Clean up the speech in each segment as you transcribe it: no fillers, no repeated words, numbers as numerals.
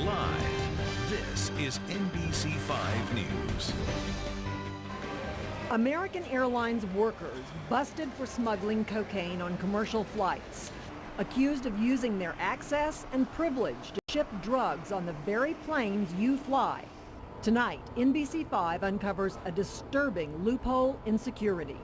Live, this is NBC5 News. American Airlines workers busted for smuggling cocaine on commercial flights, accused of using their access and privilege to ship drugs on the very planes you fly. Tonight, NBC5 uncovers a disturbing loophole in security.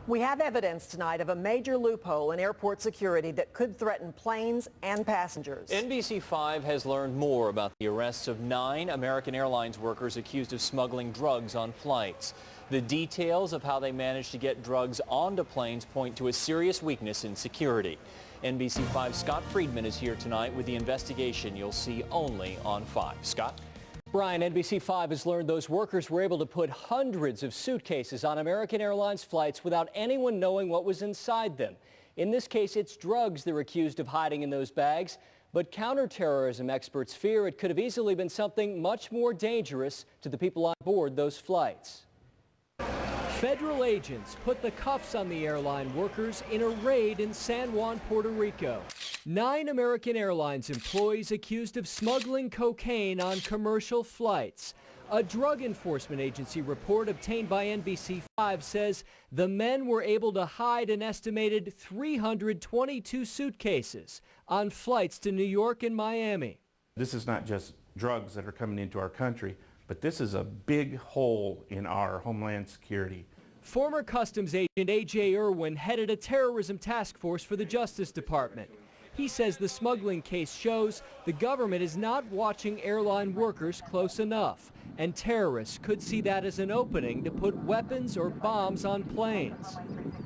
We have evidence tonight of a major loophole in airport security that could threaten planes and passengers. NBC5 has learned more about the arrests of 9 American Airlines workers accused of smuggling drugs on flights. The details of how they managed to get drugs onto planes point to a serious weakness in security. NBC5's Scott Friedman is here tonight with the investigation you'll see only on 5. Scott? Brian, NBC5 has learned those workers were able to put hundreds of suitcases on American Airlines flights without anyone knowing what was inside them. In this case, it's drugs they're accused of hiding in those bags. But counterterrorism experts fear it could have easily been something much more dangerous to the people on board those flights. Federal agents put the cuffs on the airline workers in a raid in San Juan, Puerto Rico. 9 American Airlines employees accused of smuggling cocaine on commercial flights. A drug enforcement agency report obtained by NBC5 says the men were able to hide an estimated 322 suitcases on flights to New York and Miami. This is not just drugs that are coming into our country, but this is a big hole in our homeland security. Former Customs Agent A.J. Irwin headed a terrorism task force for the Justice Department. He says the smuggling case shows the government is not watching airline workers close enough, and terrorists could see that as an opening to put weapons or bombs on planes.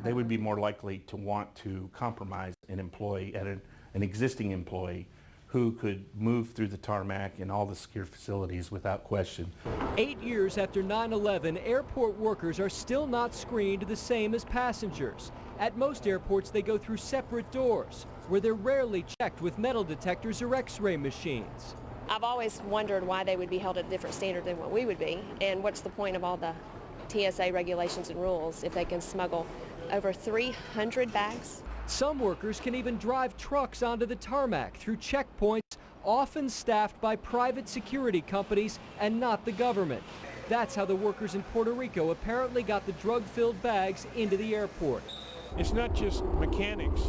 They would be more likely to want to compromise an employee, an existing employee, who could move through the tarmac and all the secure facilities without question. 8 years after 9/11, airport workers are still not screened the same as passengers. At most airports, they go through separate doors, where they're rarely checked with metal detectors or X-ray machines. I've always wondered why they would be held at a different standard than what we would be, and what's the point of all the TSA regulations and rules if they can smuggle over 300 bags? Some workers can even drive trucks onto the tarmac through checkpoints often staffed by private security companies and not the government. That's how the workers in Puerto Rico apparently got the drug-filled bags into the airport. It's not just mechanics,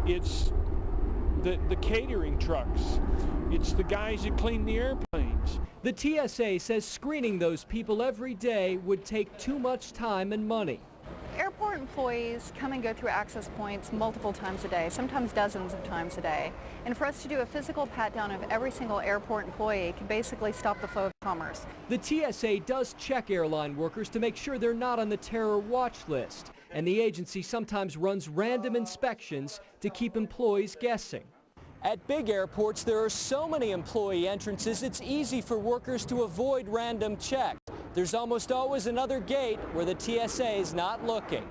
it's the catering trucks, it's the guys that clean the airplanes. The TSA says screening those people every day would take too much time and money. Airport employees come and go through access points multiple times a day, sometimes dozens of times a day. And for us to do a physical pat-down of every single airport employee could basically stop the flow of commerce. The TSA does check airline workers to make sure they're not on the terror watch list. And the agency sometimes runs random inspections to keep employees guessing. At big airports, there are so many employee entrances, it's easy for workers to avoid random checks. There's almost always another gate where the TSA is not looking.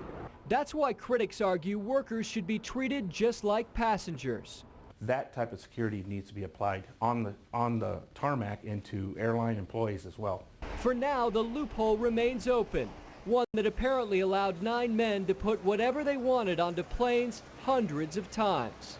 That's why critics argue workers should be treated just like passengers. That type of security needs to be applied on the tarmac and to airline employees as well. For now, the loophole remains open, one that apparently allowed 9 men to put whatever they wanted onto planes hundreds of times.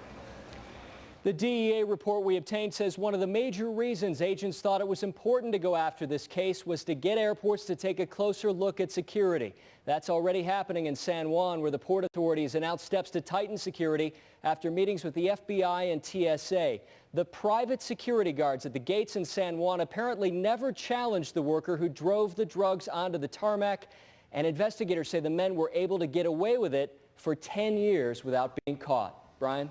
The DEA report we obtained says one of the major reasons agents thought it was important to go after this case was to get airports to take a closer look at security. That's already happening in San Juan, where the Port Authority has announced steps to tighten security after meetings with the FBI and TSA. The private security guards at the gates in San Juan apparently never challenged the worker who drove the drugs onto the tarmac, and investigators say the men were able to get away with it for 10 years without being caught. Brian?